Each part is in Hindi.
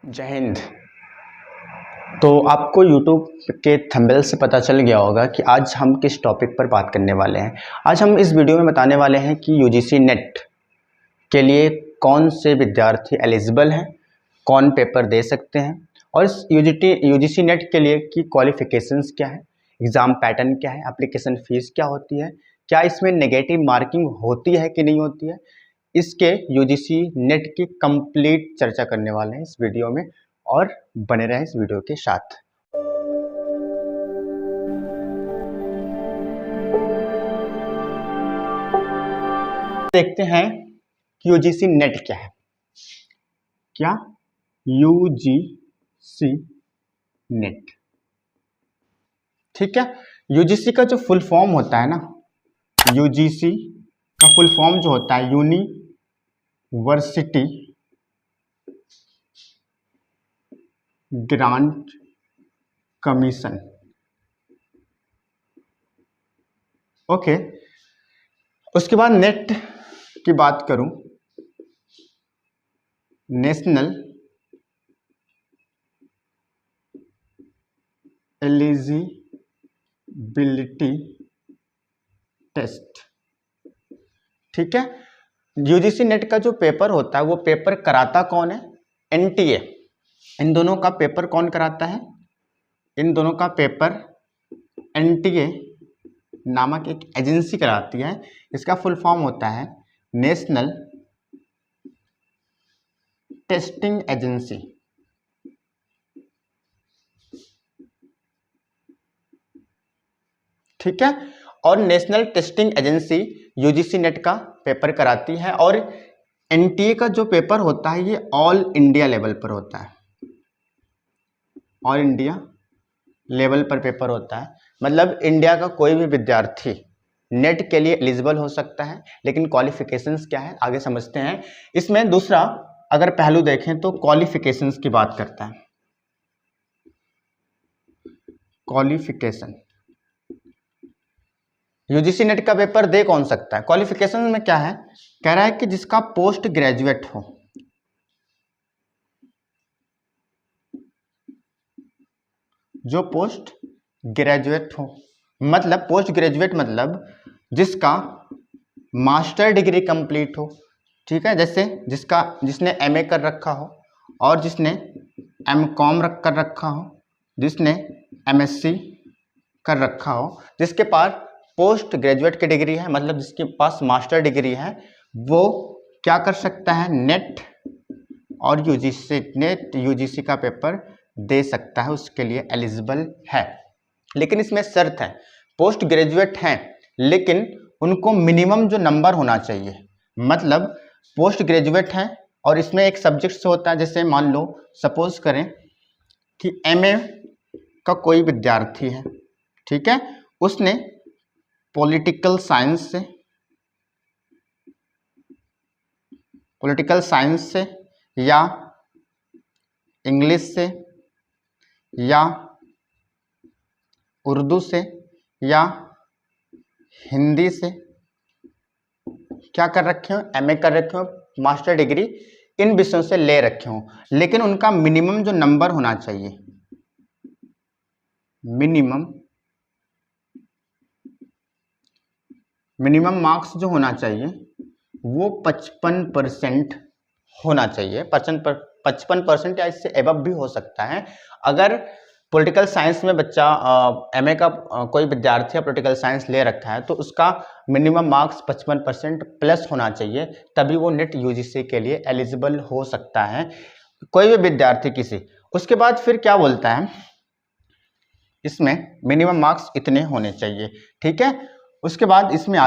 जय हिंद। तो आपको YouTube के थंबनेल से पता चल गया होगा कि आज हम किस टॉपिक पर बात करने वाले हैं। आज हम इस वीडियो में बताने वाले हैं कि UGC नेट के लिए कौन से विद्यार्थी एलिजिबल हैं, कौन पेपर दे सकते हैं और इस UGC नेट के लिए की क्वालिफिकेशंस क्या है, एग्ज़ाम पैटर्न क्या है, एप्लीकेशन फ़ीस क्या होती है, क्या इसमें नेगेटिव मार्किंग होती है कि नहीं होती है, इसके UGC नेट की कंप्लीट चर्चा करने वाले हैं इस वीडियो में और बने रहें इस वीडियो के साथ। देखते हैं कि UGC नेट क्या है। क्या UGC नेट, ठीक है। UGC का जो फुल फॉर्म होता है ना, UGC का फुल फॉर्म जो होता है यूनिवर्सिटी ग्रांट कमीशन। ओके, उसके बाद नेट की बात करूं, नेशनल एलिजिबिलिटी टेस्ट, ठीक है। UGC नेट का जो पेपर होता है वो पेपर कराता कौन है? NTA। इन दोनों का पेपर कौन कराता है? इन दोनों का पेपर NTA नामक एक एजेंसी कराती है। इसका फुल फॉर्म होता है नेशनल टेस्टिंग एजेंसी, ठीक है। और national testing agency UGC net का पेपर कराती है और NTA का जो पेपर होता है ये ऑल इंडिया लेवल पर होता है। ऑल इंडिया लेवल पर पेपर होता है, मतलब इंडिया का कोई भी विद्यार्थी नेट के लिए एलिजिबल हो सकता है। लेकिन क्वालिफिकेशंस क्या है आगे समझते हैं। इसमें दूसरा अगर पहलू देखें तो क्वालिफिकेशंस की बात करता है। क्वालिफिकेशन, UGC नेट का पेपर दे कौन सकता है? क्वालिफिकेशन में क्या है, कह रहा है कि जिसका पोस्ट ग्रेजुएट हो, जो पोस्ट ग्रेजुएट हो, मतलब पोस्ट ग्रेजुएट मतलब जिसका मास्टर डिग्री कंप्लीट हो, ठीक है। जैसे जिसने MA कर रखा हो और जिसने MCOM कर रखा हो, जिसने MSc कर रखा हो, जिसके पास पोस्ट ग्रेजुएट की डिग्री है, मतलब जिसके पास मास्टर डिग्री है, वो क्या कर सकता है? नेट और UGC का पेपर दे सकता है, उसके लिए एलिजिबल है। लेकिन इसमें शर्त है, पोस्ट ग्रेजुएट हैं लेकिन उनको मिनिमम जो नंबर होना चाहिए, मतलब पोस्ट ग्रेजुएट हैं और इसमें एक सब्जेक्ट से होता है। जैसे मान लो सपोज करें कि MA का कोई विद्यार्थी है, ठीक है, उसने पॉलिटिकल साइंस से या इंग्लिश से या उर्दू से या हिंदी से क्या कर रखे हो? MA कर रखे हो, मास्टर डिग्री इन विषयों से ले रखे हो, लेकिन उनका मिनिमम जो नंबर होना चाहिए, मिनिमम मार्क्स जो होना चाहिए वो 55% होना चाहिए। 55% या इससे एबव भी हो सकता है। अगर पॉलिटिकल साइंस में बच्चा MA का कोई विद्यार्थी पॉलिटिकल साइंस ले रखा है तो उसका मिनिमम मार्क्स 55% प्लस होना चाहिए, तभी वो नेट UGC के लिए एलिजिबल हो सकता है, कोई भी विद्यार्थी किसी। उसके बाद फिर क्या बोलता है, इसमें मिनिमम मार्क्स इतने होने चाहिए, ठीक है। उसके बाद इसमें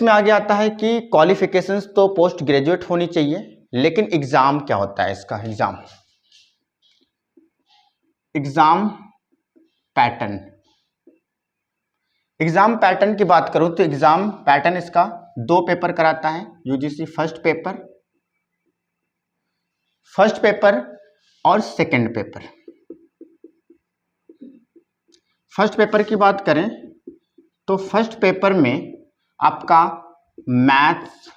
आगे आता है कि क्वालिफिकेशंस तो पोस्ट ग्रेजुएट होनी चाहिए, लेकिन एग्जाम क्या होता है इसका? एग्जाम पैटर्न की बात करूं तो एग्जाम पैटर्न इसका 2 पेपर कराता है UGC। फर्स्ट पेपर और सेकंड पेपर। फर्स्ट पेपर की बात करें तो फर्स्ट पेपर में आपका मैथ्स,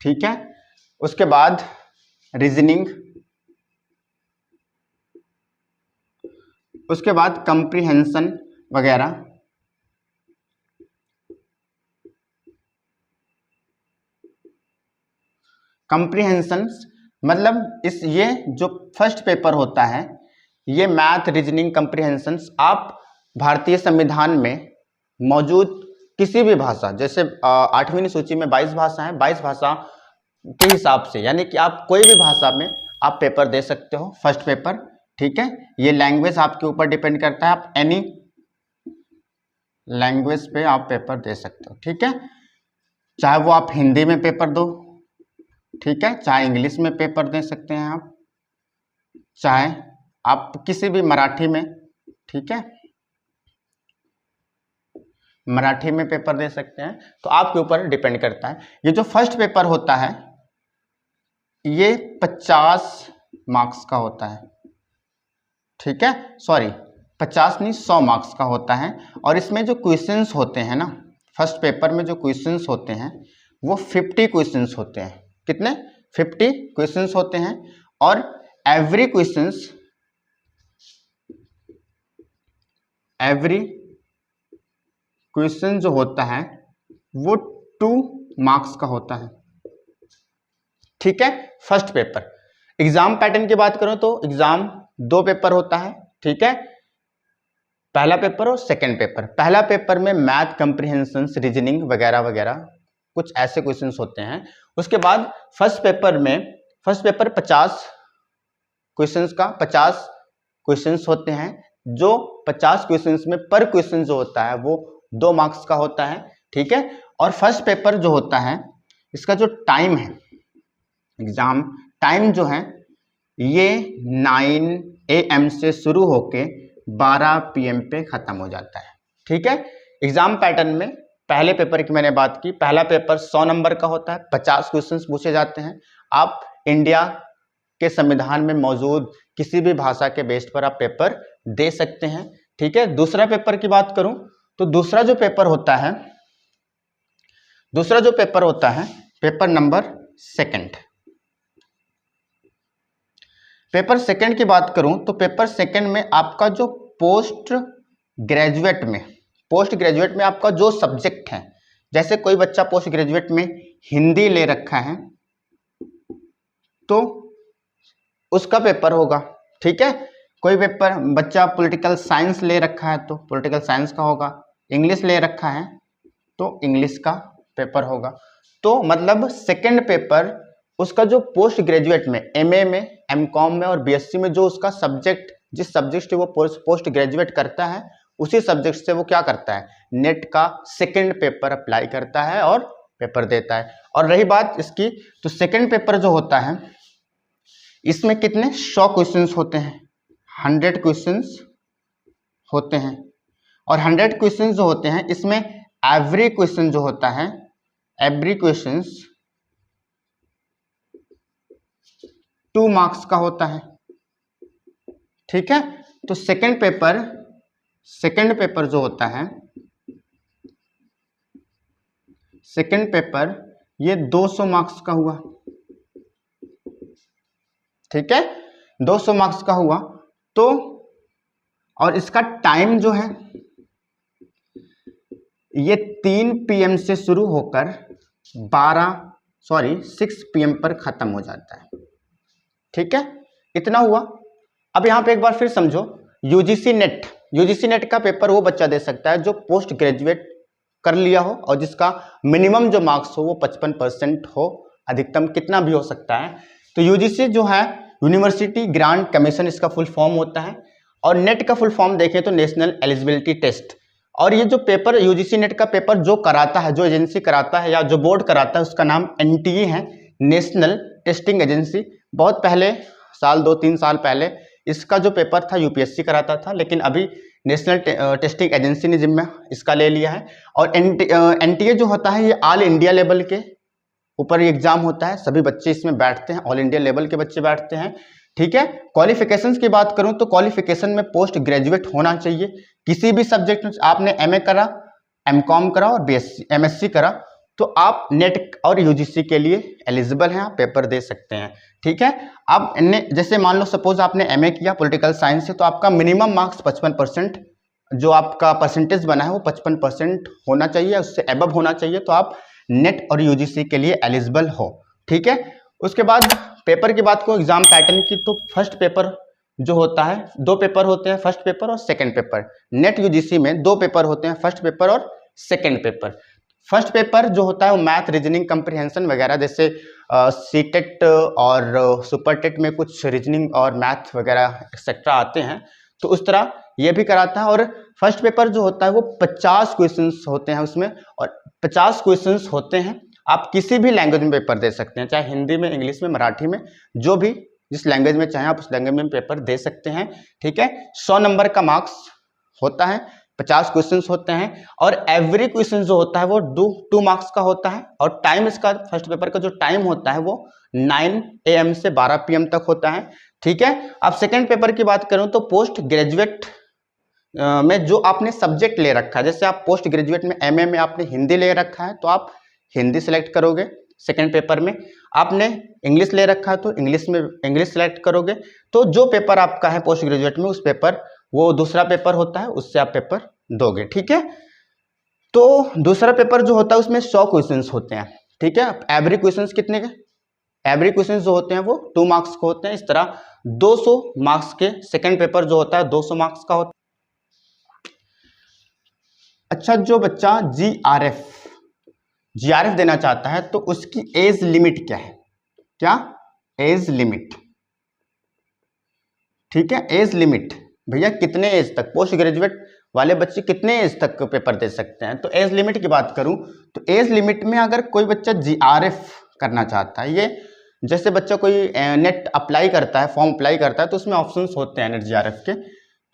ठीक है, उसके बाद रीजनिंग, उसके बाद कंप्रीहेंशन वगैरह, कंप्रीहेंशन मतलब ये जो फर्स्ट पेपर होता है ये मैथ, रीजनिंग, कंप्रीहेंशन आप भारतीय संविधान में मौजूद किसी भी भाषा, जैसे 8वीं सूची में 22 भाषा है, 22 भाषा के हिसाब से, यानी कि आप कोई भी भाषा में आप पेपर दे सकते हो फर्स्ट पेपर, ठीक है। ये लैंग्वेज आपके ऊपर डिपेंड करता है, आप एनी लैंग्वेज पे आप पेपर दे सकते हो, ठीक है। चाहे वो आप हिंदी में पेपर दो, ठीक है, चाहे इंग्लिश में पेपर दे सकते हैं आप, चाहे आप किसी भी मराठी में, ठीक है, मराठी में पेपर दे सकते हैं, तो आपके ऊपर डिपेंड करता है। ये जो फर्स्ट पेपर होता है ये 50 मार्क्स का होता है, ठीक है, सॉरी 50 नहीं 100 मार्क्स का होता है। और इसमें जो क्वेश्चंस होते हैं ना, फर्स्ट पेपर में जो क्वेश्चंस होते हैं वो 50 क्वेश्चंस होते हैं। कितने? 50 क्वेश्चंस होते हैं। और एवरी क्वेश्चन जो होता है वो 2 मार्क्स का होता है, ठीक है। फर्स्ट पेपर एग्जाम पैटर्न की बात करूं तो एग्जाम 2 पेपर होता है, ठीक है, पहला पेपर और सेकंड पेपर। पहला पेपर में मैथ, कंप्रीहेंशन, रीजनिंग वगैरह वगैरह कुछ ऐसे क्वेश्चंस होते हैं। उसके बाद फर्स्ट पेपर 50 क्वेश्चंस का 50 क्वेश्चंस होते हैं, जो 50 क्वेश्चंस में पर क्वेश्चन जो होता है वो 2 मार्क्स का होता है, ठीक है। और फर्स्ट पेपर जो होता है इसका जो टाइम है, एग्जाम टाइम जो है ये 9 AM से शुरू होके 12 PM पे खत्म हो जाता है, ठीक है। एग्जाम पैटर्न में पहले पेपर की मैंने बात की, पहला पेपर 100 नंबर का होता है, 50 क्वेश्चंस पूछे जाते हैं। आप इंडिया के संविधान में मौजूद किसी भी भाषा के बेस पर आप पेपर दे सकते हैं, ठीक है। दूसरा पेपर की बात करूं तो दूसरा जो पेपर होता है paper number second. Paper second की बात करूं तो पेपर सेकंड में आपका जो पोस्ट ग्रेजुएट में आपका जो सब्जेक्ट है, जैसे कोई बच्चा पोस्ट ग्रेजुएट में हिंदी ले रखा है तो उसका पेपर होगा, ठीक है। कोई पेपर बच्चा पॉलिटिकल साइंस ले रखा है तो पॉलिटिकल साइंस का होगा, इंग्लिश ले रखा है तो इंग्लिश का पेपर होगा। तो मतलब सेकंड पेपर उसका जो पोस्ट ग्रेजुएट में MA में, MCOM में और BSc में जो उसका सब्जेक्ट, जिस सब्जेक्ट से वो पोस्ट ग्रेजुएट करता है उसी सब्जेक्ट से वो क्या करता है, नेट का सेकंड पेपर अप्लाई करता है और पेपर देता है। और रही बात इसकी, तो सेकंड पेपर जो होता है इसमें कितने 100 क्वेश्चंस होते हैं, 100 क्वेश्चंस होते हैं। और 100 क्वेश्चंस जो होते हैं इसमें एवरी क्वेश्चन जो होता है, एवरी क्वेश्चंस 2 मार्क्स का होता है, ठीक है। तो सेकंड पेपर जो होता है, सेकंड पेपर ये 200 मार्क्स का हुआ, ठीक है, 200 मार्क्स का हुआ। तो और इसका टाइम जो है ये 3 PM से शुरू होकर 6 PM पर खत्म हो जाता है, ठीक है, इतना हुआ। अब यहां पे एक बार फिर समझो, यूजीसी नेट का पेपर वो बच्चा दे सकता है जो पोस्ट ग्रेजुएट कर लिया हो और जिसका मिनिमम जो मार्क्स हो वो 55% हो, अधिकतम कितना भी हो सकता है। तो यूजीसी जो है यूनिवर्सिटी ग्रांट कमीशन, इसका फुल फॉर्म होता है। और नेट का फुल फॉर्म देखें तो नेशनल एलिजिबिलिटी टेस्ट। और ये जो पेपर यूजीसी नेट का पेपर जो कराता है, जो एजेंसी कराता है या जो बोर्ड कराता है, उसका नाम NTA है, नेशनल टेस्टिंग एजेंसी। बहुत पहले साल 2-3 साल पहले इसका जो पेपर था UPSC कराता था, लेकिन अभी नेशनल टेस्टिंग एजेंसी ने जिम्मा इसका ले लिया है। और NTA जो होता है ये ऑल इंडिया लेवल के ऊपर एग्जाम होता है, सभी बच्चे इसमें बैठते हैं, ऑल इंडिया लेवल के बच्चे बैठते हैं, ठीक है। क्वालिफिकेशंस की बात करूं तो क्वालिफिकेशन में पोस्ट ग्रेजुएट होना चाहिए, किसी भी सब्जेक्ट में आपने MA करा, MCOM करा और MSc करा तो आप नेट और यूजीसी के लिए एलिजिबल हैं, आप पेपर दे सकते हैं। ठीक है, अब जैसे मान लो सपोज आपने एमए किया पॉलिटिकल साइंस से, तो आपका मिनिमम मार्क्स 55%, जो आपका परसेंटेज बना है वो 55% होना चाहिए, उससे एबव होना चाहिए, तो आप नेट और यूजीसी के लिए एलिजिबल हो। ठीक है, उसके बाद पेपर की बात को एग्जाम पैटर्न की, तो फर्स्ट पेपर जो होता है, 2 पेपर होते हैं, फर्स्ट पेपर और सेकंड पेपर। नेट यूजीसी में 2 पेपर होते हैं, फर्स्ट पेपर और सेकंड पेपर। फर्स्ट पेपर जो होता है वो मैथ, रीजनिंग, कंप्रीहेंशन वगैरह, जैसे सीटेट और सुपरटेट में कुछ रीजनिंग और मैथ वगैरह एक्सेट्रा आते हैं, तो उस तरह ये भी कराता है। और फर्स्ट पेपर जो होता है वो 50 क्वेश्चंस होते हैं उसमें, और 50 क्वेश्चंस होते हैं। आप किसी भी लैंग्वेज में पेपर दे सकते हैं, चाहे हिंदी में, इंग्लिश में, मराठी में, जो भी जिस लैंग्वेज में चाहें आप उस लैंग्वेज में पेपर दे सकते हैं। ठीक है, 100 नंबर का मार्क्स होता है, 50 क्वेश्चंस होते हैं, और एवरी क्वेश्चन जो होता है वो 2 मार्क्स का होता है। और टाइम इसका फर्स्ट पेपर का जो टाइम होता है वो 9 AM से 12 PM तक होता है। ठीक है, अब सेकंड पेपर की बात करूं तो पोस्ट ग्रेजुएट में जो आपने सब्जेक्ट ले रखा है, जैसे आप पोस्ट ग्रेजुएट में एमए में आपने हिंदी ले रखा है तो आप हिंदी सेलेक्ट करोगे सेकंड पेपर में, आपने इंग्लिश ले रखा है तो इंग्लिश में इंग्लिश सेलेक्ट करोगे। तो जो पेपर आपका है पोस्ट ग्रेजुएट में, उस पेपर वो दूसरा पेपर होता है, उससे आप पेपर दोगे। ठीक है, तो दूसरा पेपर जो होता है उसमें 100 क्वेश्चंस होते हैं। ठीक है, एवरी क्वेश्चंस कितने के, एवरी क्वेश्चंस जो होते हैं वो 2 मार्क्स के होते हैं। इस तरह 200 मार्क्स के सेकंड पेपर जो होता है 200 मार्क्स का होता है। अच्छा, जो बच्चा जीआरएफ देना चाहता है तो उसकी एज लिमिट क्या है? क्या एज लिमिट? ठीक है, एज लिमिट भैया कितने एज तक पोस्ट ग्रेजुएट वाले बच्चे कितने एज तक पेपर दे सकते हैं? तो एज लिमिट की बात करूं तो एज लिमिट में अगर कोई बच्चा जीआरएफ करना चाहता है, ये जैसे बच्चा कोई नेट अप्लाई करता है, फॉर्म अप्लाई करता है, तो उसमें ऑप्शंस होते हैं नेट जीआरएफ के।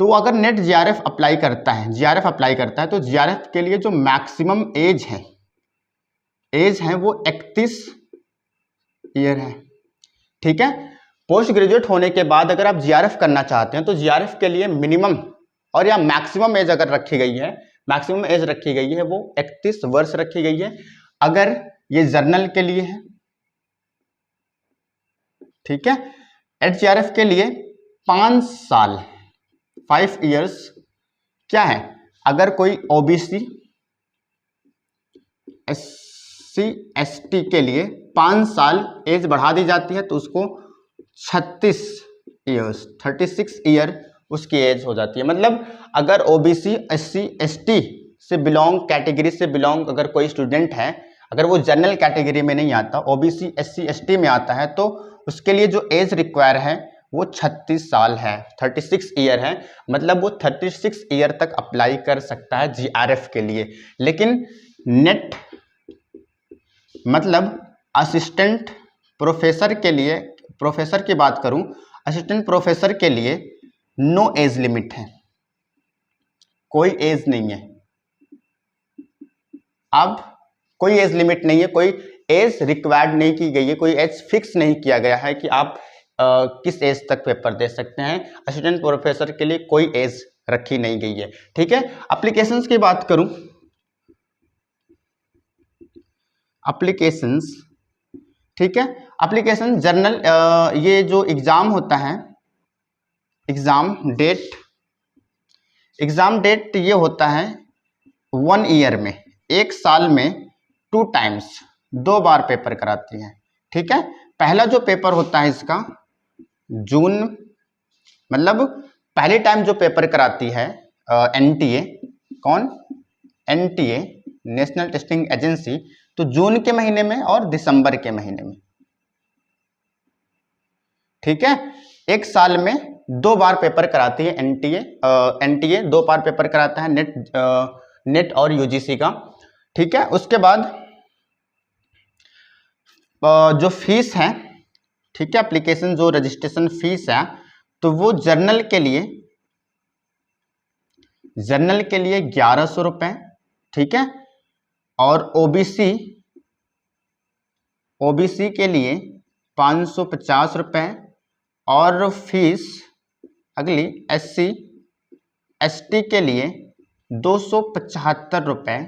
तो अगर नेट जीआरएफ अप्लाई करता है तो जीआरएफ के लिए जो मैक्सिमम एज है वो 31 ईयर है। ठीक है, पोस्ट ग्रेजुएट होने के बाद अगर आप जीआरएफ करना चाहते हैं तो जीआरएफ के लिए मिनिमम और या मैक्सिमम एज अगर रखी गई है, मैक्सिमम एज रखी गई है वो 31 वर्ष रखी गई है, अगर ये जर्नल के लिए है। ठीक है, एचजीआरएफ के लिए 5 साल 5 इयर्स क्या है, अगर कोई ओबीसी एससी एसटी के लिए 5 साल एज बढ़ा दी जाती है तो उसको 36 इयर्स 36 ईयर उसकी एज हो जाती है। मतलब अगर ओबीसी एससी एसटी से बिलोंग कैटेगरी से बिलोंग अगर कोई स्टूडेंट है, अगर वो जनरल कैटेगरी में नहीं आता, ओबीसी एससी एसटी में आता है, तो उसके लिए जो एज रिक्वायर है वो 36 साल है, 36 ईयर है। मतलब वो 36 ईयर तक अप्लाई कर सकता है जीआरएफ के लिए। लेकिन नेट मतलब असिस्टेंट प्रोफेसर के लिए, प्रोफेसर की बात करूं, असिस्टेंट प्रोफेसर के लिए नो एज लिमिट है, कोई एज नहीं है। अब कोई एज लिमिट नहीं है, कोई एज रिक्वायर्ड नहीं की गई है, कोई एज फिक्स नहीं किया गया है कि आप किस एज तक पेपर दे सकते हैं। असिस्टेंट प्रोफेसर के लिए कोई एज रखी नहीं गई है। ठीक है, एप्लीकेशंस की बात करूं, एप्लीकेशंस, ठीक है, एप्लीकेशन जर्नल, ये जो एग्जाम होता है, एग्जाम डेट ये होता है 1 ईयर में, 1 साल में 2 टाइम्स, 2 बार पेपर कराती है। ठीक है, पहला जो पेपर होता है इसका जून, मतलब पहले टाइम जो पेपर कराती है एनटीए, कौन? एनटीए नेशनल टेस्टिंग एजेंसी, तो जून के महीने में और दिसंबर के महीने में। ठीक है, 1 साल में 2 बार पेपर कराती है एनटीए 2 बार पेपर कराता है नेट और यूजीसी का। ठीक है, उसके बाद जो फीस है, ठीक है, एप्लीकेशन जो रजिस्ट्रेशन फीस है, तो वो जर्नल के लिए 1100 रुपए। ठीक है, और ओबीसी के लिए 550 रुपए, और फीस अगली एससी एसटी के लिए 275 रुपए,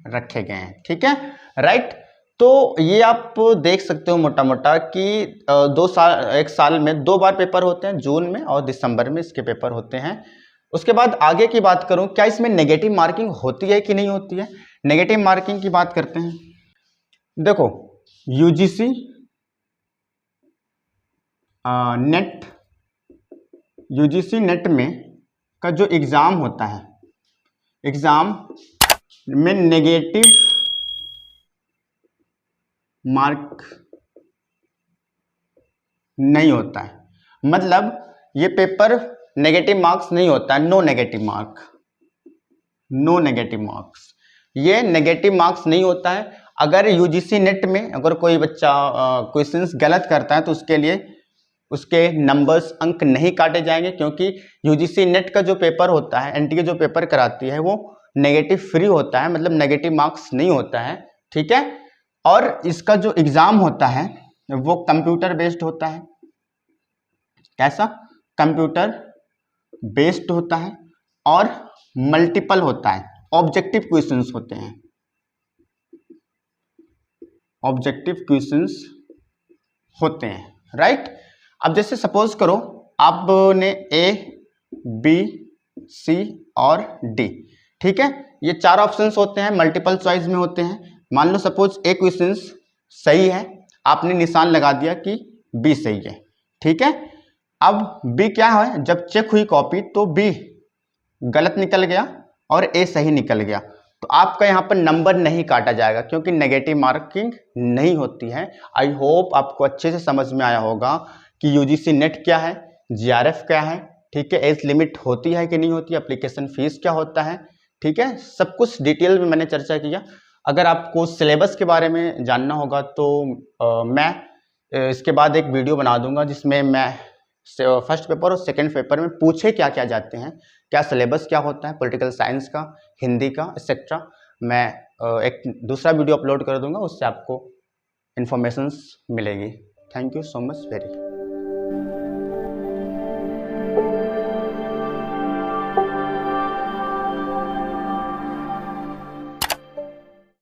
रखे गए हैं। ठीक है, राइट। तो ये आप देख सकते हो मोटा मोटा कि 1 साल में 2 बार पेपर होते हैं, जून में और दिसंबर में इसके पेपर होते हैं। उसके बाद आगे की बात करूं, क्या इसमें नेगेटिव मार्किंग होती है कि नहीं होती है? नेगेटिव मार्किंग की बात करते हैं। देखो, यूजीसी नेट में का जो एग्जाम होता है, एग्जाम में नेगेटिव मार्क नहीं होता है। मतलब ये पेपर नेगेटिव मार्क्स नहीं होता है, नो नेगेटिव मार्क्स, ये नेगेटिव मार्क्स नहीं होता है। अगर यूजीसी नेट में अगर कोई बच्चा क्वेश्चंस गलत करता है तो उसके लिए उसके नंबर्स, अंक नहीं काटे जाएंगे, क्योंकि यूजीसी नेट का जो पेपर होता है, एनटीए जो पेपर कराती है वो नेगेटिव फ्री होता है, मतलब नेगेटिव मार्क्स नहीं होता है। ठीक है, और इसका जो एग्जाम होता है वो कंप्यूटर बेस्ड होता है। कैसा? कंप्यूटर बेस्ड होता है और मल्टीपल होता है, ऑब्जेक्टिव क्वेश्चंस होते हैं, ऑब्जेक्टिव क्वेश्चंस होते हैं, राइट। अब जैसे सपोज करो आपने ए, बी, सी और डी, ठीक है, ये 4 ऑप्शंस होते हैं, मल्टीपल चॉइस में होते हैं। मान लो सपोज ए क्वेश्चंस सही है, आपने निशान लगा दिया कि बी सही है। ठीक है, अब बी क्या है, जब चेक हुई कॉपी तो बी गलत निकल गया और ए सही निकल गया, तो आपका यहाँ पर नंबर नहीं काटा जाएगा क्योंकि नेगेटिव मार्किंग नहीं होती है। आई होप आपको अच्छे से समझ में आया होगा कि यूजीसी नेट क्या है, जीआरएफ क्या है, ठीक है, एज लिमिट होती है कि नहीं होती, एप्लीकेशन फीस क्या होता है, ठीक है, सब कुछ डिटेल में मैंने चर्चा किया। अगर आपको सिलेबस के बारे में जानना होगा तो मैं इसके बाद एक वीडियो बना दूंगा जिसमें मैं फर्स्ट पेपर और सेकंड पेपर में पूछे क्या क्या जाते हैं, क्या सिलेबस क्या होता है, पॉलिटिकल साइंस का, हिंदी का, एक्सेट्रा। मैं एक दूसरा वीडियो अपलोड कर दूंगा, उससे आपको इन्फॉर्मेशंस मिलेगी। Thank you so much very.